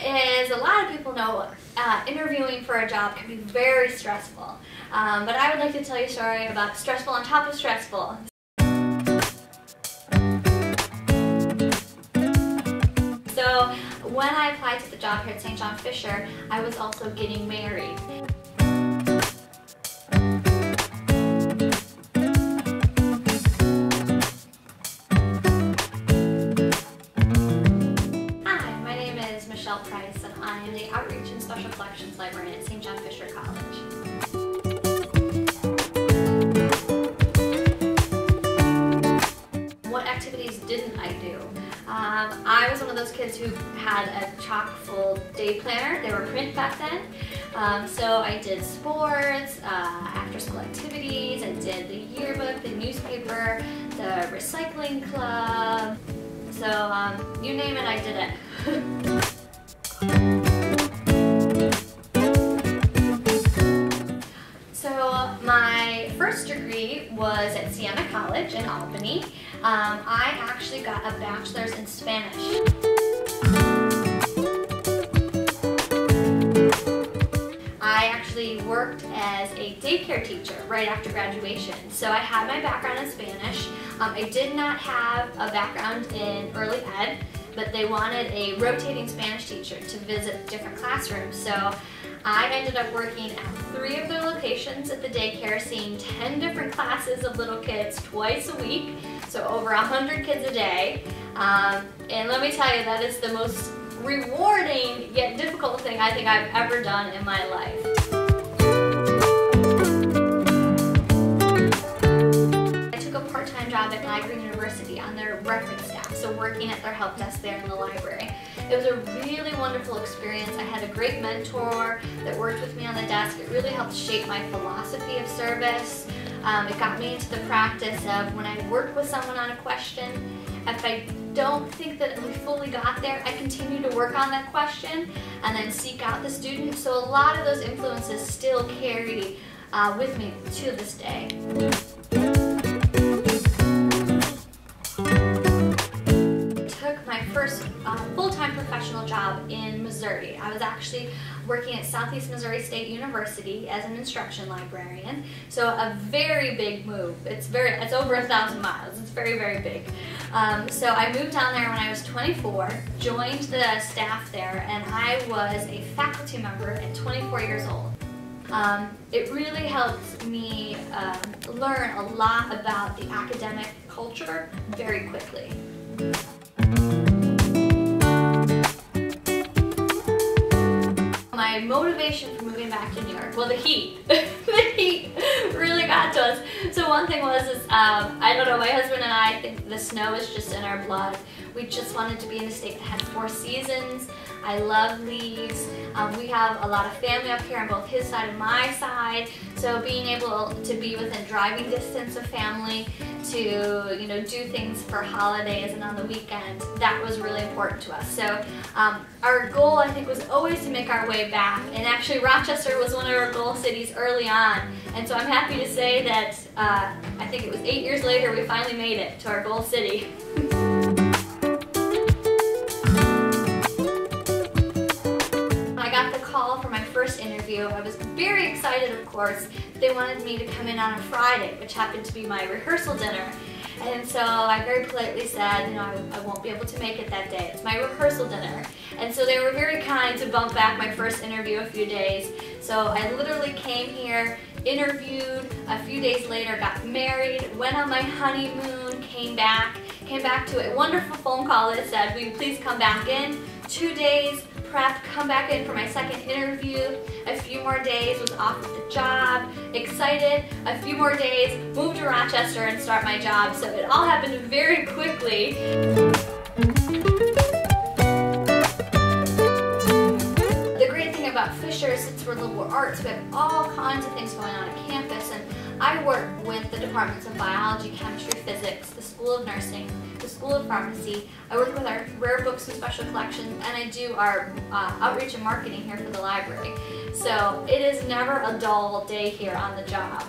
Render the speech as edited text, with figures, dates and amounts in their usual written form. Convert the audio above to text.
as a lot of people know, interviewing for a job can be very stressful. But I would like to tell you a story about stressful on top of stressful. So when I applied to the job here at St. John Fisher, I was also getting married. Price, and I am the Outreach and Special Collections Librarian at St. John Fisher College. What activities didn't I do? I was one of those kids who had a chock-full day planner. They were print back then. So I did sports, after-school activities, I did the yearbook, the newspaper, the recycling club. So you name it, I did it. So my first degree was at Siena College in Albany. I actually got a bachelor's in Spanish. I actually worked as a daycare teacher right after graduation. So I had my background in Spanish. I did not have a background in early ed, but they wanted a rotating Spanish teacher to visit different classrooms. So I ended up working at 3 of their locations at the daycare, seeing 10 different classes of little kids twice a week, so over 100 kids a day. And let me tell you, that is the most rewarding yet difficult thing I think I've ever done in my life. I took a part-time job at Niagara University on their reference staff, so working at their help desk there in the library. It was a really wonderful experience. I had a great mentor that worked with me on the desk. It really helped shape my philosophy of service. It got me into the practice of when I work with someone on a question, if I don't think that we fully got there, I continue to work on that question and then seek out the student. So a lot of those influences still carry with me to this day. First full-time professional job in Missouri. I was actually working at Southeast Missouri State University as an instruction librarian. So a very big move. It's over 1,000 miles. It's very, very big. So I moved down there when I was 24, joined the staff there, and I was a faculty member at 24 years old. It really helped me learn a lot about the academic culture very quickly. My motivation for moving back to New York, well, the heat. The heat really got to us. So one thing was, I don't know, my husband and I think the snow is just in our blood. We just wanted to be in a state that had 4 seasons. I love leaves. We have a lot of family up here on both his side and my side. So being able to be within driving distance of family, to do things for holidays and on the weekend, that was really important to us. So our goal, I think, was always to make our way back. And actually Rochester was one of our goal cities early on. And so I'm happy to say that I think it was 8 years later we finally made it to our goal city. First interview, I was very excited, of course. They wanted me to come in on a Friday, which happened to be my rehearsal dinner. And so I very politely said, I won't be able to make it that day. It's my rehearsal dinner. And so they were very kind to bump back my first interview a few days. So I literally came here, interviewed, a few days later got married, went on my honeymoon, came back to a wonderful phone call that said, will you please come back in? 2 days, prep, come back in for my second interview. A few more days, was offered the job, excited. A few more days, moved to Rochester and start my job. So it all happened very quickly. The great thing about Fisher, since we're liberal arts, we have all kinds of things going on at campus, and I work with the departments of biology, chemistry, physics, the School of Nursing, the School of Pharmacy. I work with our rare books and special collections, and I do our outreach and marketing here for the library. So it is never a dull day here on the job.